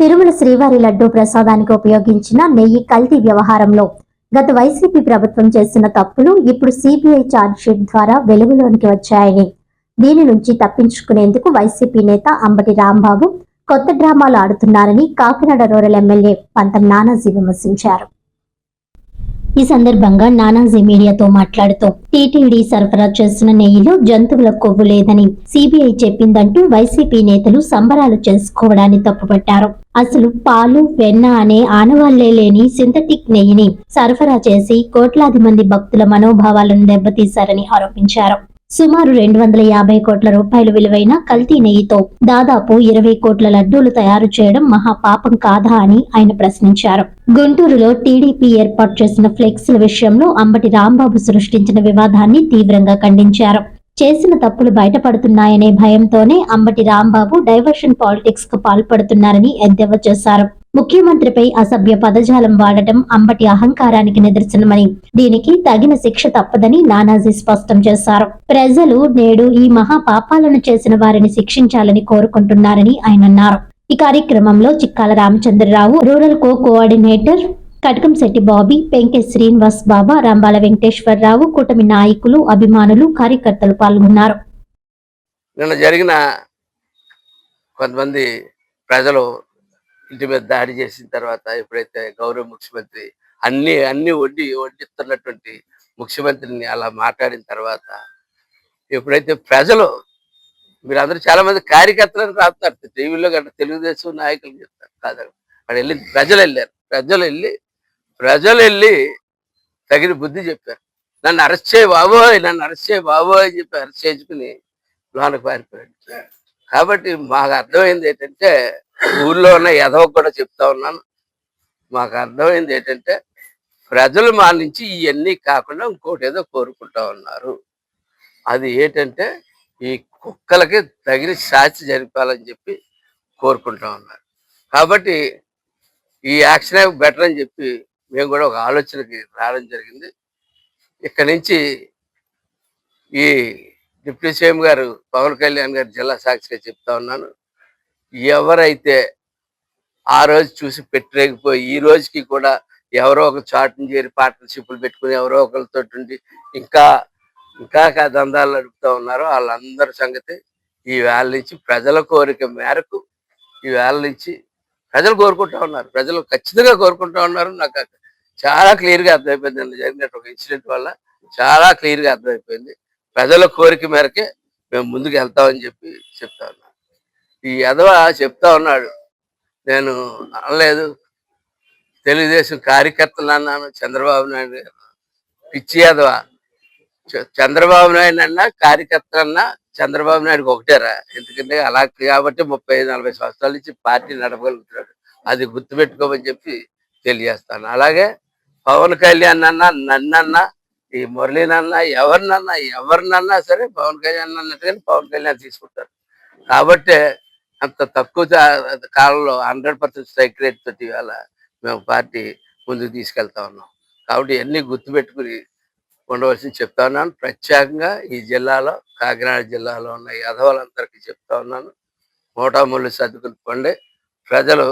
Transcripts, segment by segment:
తిరుమల శ్రీవారి లడ్డూ ప్రసాదానికి ఉపయోగించిన నెయ్యి కల్తీ వ్యవహారంలో గత వైసీపీ ప్రభుత్వం చేసిన తప్పులు ఇప్పుడు సిబిఐ ఛార్జ్షీట్ ద్వారా వెలుగులోనికి వచ్చాయని, దీని నుంచి తప్పించుకునేందుకు వైసీపీ నేత అంబటి రాంబాబు కొత్త డ్రామాలు ఆడుతున్నారని కాకినాడ రూరల్ ఎమ్మెల్యే పంతం నానాజీ విమర్శించారు. ఈ సందర్భంగా నానాజీ మీడియాతో మాట్లాడుతూ టీటీడీ సరఫరా చేసిన నెయ్యిలో జంతువుల కొవ్వు లేదని సిబిఐ చెప్పిందంటూ వైసీపీ నేతలు సంబరాలు చేసుకోవడాన్ని తప్పుపట్టారు. అసలు పాలు, వెన్న అనే ఆనవాళ్లే లేని సింథటిక్ నెయ్యిని సరఫరా చేసి కోట్లాది మంది భక్తుల మనోభావాలను దెబ్బతీశారని ఆరోపించారు. సుమారు 250 కోట్ల రూపాయలు విలువైన కల్తీ నెయ్యితో దాదాపు 20 కోట్ల లడ్డూలు తయారు చేయడం మహాపాపం కాదా అని ఆయన ప్రశ్నించారు. గుంటూరులో టీడీపీ ఏర్పాటు చేసిన ఫ్లెక్స్ల విషయంలో అంబటి రాంబాబు సృష్టించిన వివాదాన్ని తీవ్రంగా ఖండించారు. చేసిన తప్పులు బయటపడుతున్నాయనే భయంతోనే అంబటి రాంబాబు డైవర్షన్ పాలిటిక్స్ కు పాల్పడుతున్నారని ఎద్దేవా చేశారు. ముఖ్యమంత్రిపై అసభ్య పదజాలం వాడటం అంబటి అహంకారానికి నిదర్శనమని, దీనికి తగిన శిక్ష తప్పదని నానాజీ స్పష్టం చేశారు. ప్రజలు నేడు ఈ మహాపాపాలను చేసిన వారిని శిక్షించాలని కోరుకుంటున్నారని ఆయన అన్నారు. ఈ కార్యక్రమంలో చిక్కాల రామచంద్రరావు, రూరల్ కోఆర్డినేటర్ కటకంశెట్టి బాబీ, పెంకె శ్రీనివాస్ బాబా, రంబాల వెంకటేశ్వరరావు, కూటమి నాయకులు, అభిమానులు, కార్యకర్తలు పాల్గొన్నారు. నిన్న జరిగిన కొంతమంది ప్రజలు ఇంటి మీద దాడి చేసిన తర్వాత ఎప్పుడైతే గౌరవ ముఖ్యమంత్రి అన్ని వడ్డిస్తున్నటువంటి ముఖ్యమంత్రిని అలా మాట్లాడిన తర్వాత ఎప్పుడైతే ప్రజలు, మీరు అందరూ చాలా మంది కార్యకర్తలను రాస్తున్నారు టీవీలో గట్రా, తెలుగుదేశం నాయకులు చెప్తారు కాదు, అక్కడ వెళ్ళి ప్రజలు వెళ్ళి తగిన బుద్ధి చెప్పారు. నన్ను అరెస్ట్ చేయ బాబోయ్ అని చెప్పి అరెస్ట్ చేసుకుని లోనకు పారిపోయాడు. కాబట్టి మాకు అర్థమైంది ఏంటంటే, ఊర్లో ఉన్న ఎదవ కూడా చెప్తా ఉన్నాను, మాకు అర్థమైంది ఏంటంటే ప్రజలు మా నుంచి ఇవన్నీ కాకుండా ఇంకోటి ఏదో కోరుకుంటా ఉన్నారు. అది ఏంటంటే ఈ కుక్కలకి తగిన శాస్తి జరిపాలని చెప్పి కోరుకుంటా ఉన్నారు. కాబట్టి ఈ యాక్షన్ బెటర్ అని చెప్పి మేము కూడా ఒక ఆలోచనకి రావడం జరిగింది. ఇక్కడి నుంచి ఈ డిప్యూటీ సీఎం గారు పవన్ కళ్యాణ్ గారు జిల్లా సాక్షిగా చెప్తా ఉన్నాను, ఎవరైతే ఆ రోజు చూసి పెట్టలేకపోయి ఈ రోజుకి కూడా ఎవరో ఒక చాటుని చేరి పార్ట్నర్షిప్లు పెట్టుకుని ఎవరో ఒకరితో ఇంకా దందాలు నడుపుతూ ఉన్నారో వాళ్ళందరి సంగతి ఈ వేళ నుంచి ప్రజల కోరిక మేరకు ఈ వేళ నుంచి ప్రజలు కోరుకుంటా ఉన్నారు, ప్రజలు ఖచ్చితంగా కోరుకుంటా ఉన్నారు. నాకు చాలా క్లియర్గా అర్థమైపోయింది. నిన్న జరిగినట్టు ఒక ఇన్సిడెంట్ వల్ల చాలా క్లియర్గా అర్థమైపోయింది. ప్రజల కోరిక మేరకే మేము ముందుకు వెళ్తామని చెప్పి చెప్తా ఉన్నాను. ఈ యదవ చెప్తా ఉన్నాడు, నేను అనలేదు, తెలుగుదేశం కార్యకర్తలు అన్నాను, చంద్రబాబు నాయుడు పిచ్చి యదవ. చంద్రబాబు నాయుడు అన్నా కార్యకర్తలన్నా చంద్రబాబు నాయుడుకి ఒకటేరా, ఎందుకంటే అలా కాబట్టి 35-40 సంవత్సరాల నుంచి పార్టీ నడపగలుగుతున్నాడు. అది గుర్తుపెట్టుకోమని చెప్పి తెలియజేస్తాను. అలాగే పవన్ కళ్యాణ్ అన్నా, నన్నన్నా, ఈ మురళీనన్నా, ఎవరినన్నా సరే పవన్ కళ్యాణ్ అన్నట్టుగానే పవన్ కళ్యాణ్ తీసుకుంటారు. కాబట్టి అంత తక్కువ కాలంలో 100% స్ట్రైక్ రేట్ తోటి ఇవాళ మేము పార్టీ ముందుకు తీసుకెళ్తా ఉన్నాం. కాబట్టి ఇవన్నీ గుర్తుపెట్టుకుని ఉండవలసింది చెప్తా ఉన్నాను. ప్రత్యేకంగా ఈ జిల్లాలో, కాకినాడ జిల్లాలో ఉన్న యదవులందరికీ చెప్తా ఉన్నాను, మూటాముళ్ళు సర్దుకుని పండి, ప్రజలు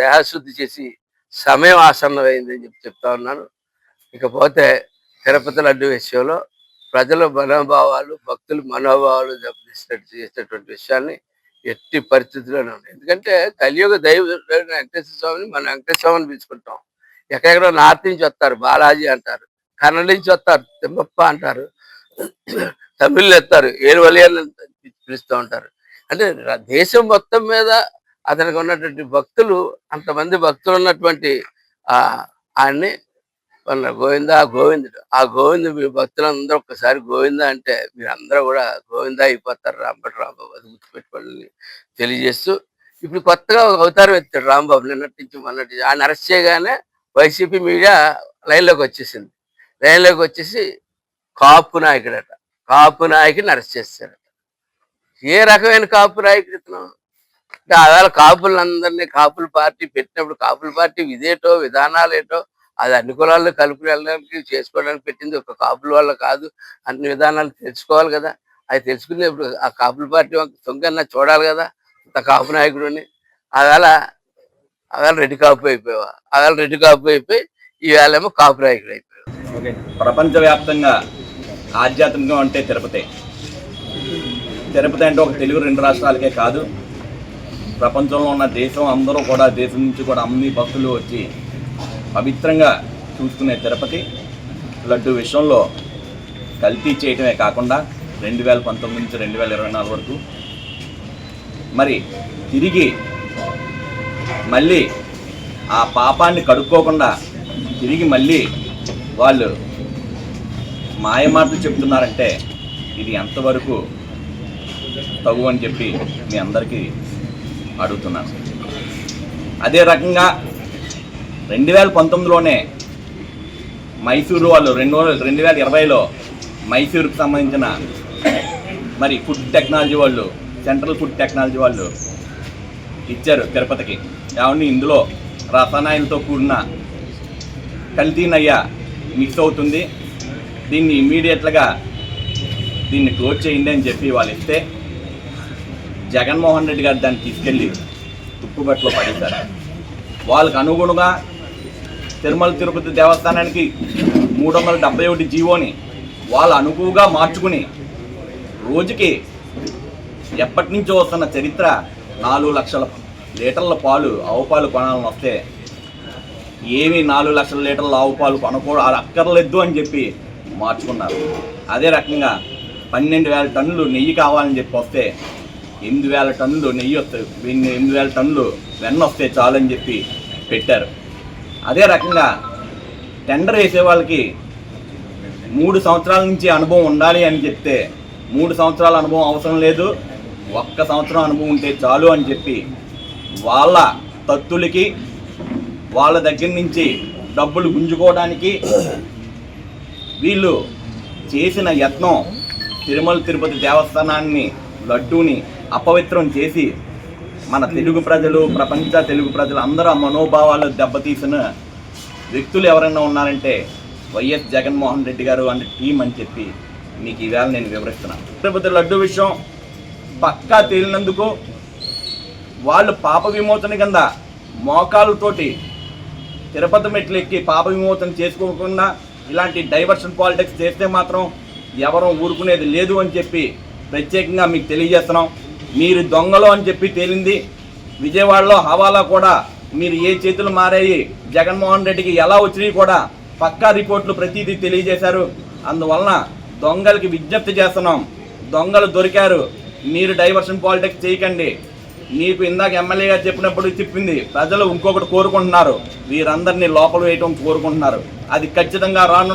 దేహశుద్ధి చేసి సమయం ఆసన్నమైందని చెప్పి చెప్తా ఉన్నాను. ఇకపోతే తిరుపతి లడ్డు విషయంలో ప్రజల మనోభావాలు, భక్తుల మనోభావాలు దెబ్బతీసినట్టు చేసేటువంటి విషయాన్ని ఎట్టి పరిస్థితుల్లోనే ఉన్నాయి. ఎందుకంటే కలియుగ దైవ వెంకటేశ్వర స్వామిని మనం వెంకటేశ్వర స్వామిని పిలుచుకుంటాం. ఎక్కడెక్కడో నార్త్ నుంచి వస్తారు, బాలాజీ అంటారు, కన్నడ నుంచి వస్తారు, తిమ్మప్ప అంటారు, తమిళ్లు వస్తారు, ఏరువలి అని పిలుస్తూ ఉంటారు. అంటే దేశం మొత్తం మీద అతనికి ఉన్నటువంటి భక్తులు, అంతమంది భక్తులు ఉన్నటువంటి ఆయన్ని గోవిందుడు. ఆ గోవిందు భక్తులందరూ ఒక్కసారి గోవింద అంటే మీరు అందరూ కూడా గోవింద అయిపోతారు. అంబటి రాంబాబు అది గుర్తుపెట్టుకోవాలని తెలియజేస్తూ, ఇప్పుడు కొత్తగా ఒక అవతారం ఎత్తాడు రాంబాబు. నిన్నటి నుంచి మొన్నటి ఆయన అరెస్ట్ చేయగానే వైసీపీ మీడియా లైన్లోకి వచ్చేసి కాపు నాయకుడట, కాపు నాయకుడిని అరెస్ట్ చేస్తాడట. ఏ రకమైన కాపు నాయకుడు ఇతను అంటే? ఆవేళ కాపులందరినీ, కాపుల పార్టీ పెట్టినప్పుడు కాపుల పార్టీ ఇదేటో విధానాలు ఏటో, అది అన్ని కులాల్లో కలుపుకు వెళ్ళడానికి చేసుకోవడానికి పెట్టింది, ఒక కాపుల వల్ల కాదు. అన్ని విధానాలు తెలుసుకోవాలి కదా. అది తెలుసుకునేప్పుడు ఆ కాపుల పార్టీ తొంగన్నా చూడాలి కదా, అంత కాపు నాయకుడిని. ఆవేళ అగాలి రెడ్డి కాపు అయిపోయావా, అగాలి రెడ్డి కాపు అయిపోయి ఈవేళేమో కాపు నాయకుడు అయిపోయావు. ఓకే, ప్రపంచవ్యాప్తంగా ఆధ్యాత్మికం అంటే తిరుపతి. తిరుపతి అంటే ఒక తెలుగు 2 రాష్ట్రాలకే కాదు, ప్రపంచంలో ఉన్న దేశం అందరూ కూడా, దేశం నుంచి కూడా అన్ని భక్తులు వచ్చి పవిత్రంగా చూసుకునే తిరుపతి లడ్డు విషయంలో కల్తీ చేయటమే కాకుండా 2019 నుంచి 2024 వరకు మరి తిరిగి మళ్ళీ ఆ పాపాన్ని కడుక్కోకుండా తిరిగి మళ్ళీ వాళ్ళు మాయమాటలు చెప్తున్నారంటే ఇది ఎంతవరకు తగు అని చెప్పి మీ అందరికీ అడుగుతున్నాను. అదే రకంగా 2019లోనే మైసూరు వాళ్ళు 2020లో మైసూరుకు సంబంధించిన మరి ఫుడ్ టెక్నాలజీ వాళ్ళు, సెంట్రల్ ఫుడ్ టెక్నాలజీ వాళ్ళు ఇచ్చారు తిరుపతికి. ఏమన్నా ఇందులో రసాయనాలతో కూడిన కల్తీనయ్య మిక్స్ అవుతుంది, దీన్ని ఇమ్మీడియట్గా దీన్ని క్లోజ్ చేయండి అని చెప్పి వాళ్ళు ఇస్తే జగన్మోహన్ రెడ్డి గారు దాన్ని తీసుకెళ్ళి తుప్పుబట్టలో పడేశారు. వాళ్ళకు అనుగుణంగా తిరుమల తిరుపతి దేవస్థానానికి 371 జీవోని వాళ్ళు అనుకువగా మార్చుకుని రోజుకి ఎప్పటి నుంచో వస్తున్న చరిత్ర 4 లక్షల లీటర్ల పాలు, ఆవు పాలు కొనాలని వస్తే ఏమీ 4 లక్షల లీటర్ల ఆవు పాలు అక్కర్లేదు అని చెప్పి మార్చుకున్నారు. అదే రకంగా 12,000 టన్నులు నెయ్యి కావాలని చెప్పి వస్తే 8,000 టన్నులు నెయ్యి వస్తాయి, 8,000 టన్నులు వెన్న వస్తే చాలని చెప్పి పెట్టారు. అదే రకంగా టెండర్ వేసే వాళ్ళకి 3 సంవత్సరాల నుంచి అనుభవం ఉండాలి అని చెప్తే 3 సంవత్సరాల అనుభవం అవసరం లేదు, 1 సంవత్సరం అనుభవం ఉంటే చాలు అని చెప్పి వాళ్ళ తత్తులకి, వాళ్ళ దగ్గర నుంచి డబ్బులు గుంజుకోవడానికి వీళ్ళు చేసిన యత్నం తిరుమల తిరుపతి దేవస్థానాన్ని, లడ్డూని అపవిత్రం చేసి మన తెలుగు ప్రజలు, ప్రపంచ తెలుగు ప్రజలు అందరూ మనోభావాలు దెబ్బతీసిన వ్యక్తులు ఎవరైనా ఉన్నారంటే వైఎస్ జగన్మోహన్ రెడ్డి గారు అండ్ టీం అని చెప్పి మీకు ఈవేళ నేను వివరిస్తున్నాను. తిరుపతి లడ్డు విషయం పక్కా తేలినందుకు వాళ్ళు పాప విమోచన కింద మోకాళ్ళతోటి తిరుపతి మెట్లు ఎక్కి పాప విమోచన చేసుకోకుండా ఇలాంటి డైవర్షన్ పాలిటిక్స్ చేస్తే మాత్రం ఎవరూ ఊరుకునేది లేదు అని చెప్పి ప్రత్యేకంగా మీకు తెలియజేస్తున్నాం. మీరు దొంగలు అని చెప్పి తేలింది. విజయవాడలో హవాలా కూడా మీరు ఏ చేతులు మారాయి, జగన్మోహన్ రెడ్డికి ఎలా వచ్చినాయి కూడా పక్కా రిపోర్ట్లు ప్రతిదీ తెలియజేశారు. అందువలన దొంగలకి విజ్ఞప్తి చేస్తున్నాం, దొంగలు దొరికారు, మీరు డైవర్షన్ పాలిటిక్స్ చేయకండి. మీకు ఇందాక ఎమ్మెల్యే గారు చెప్పినప్పుడు చెప్పింది ప్రజలు ఇంకొకటి కోరుకుంటున్నారు, వీరందరినీ లోపల వేయటం కోరుకుంటున్నారు. అది ఖచ్చితంగా రాను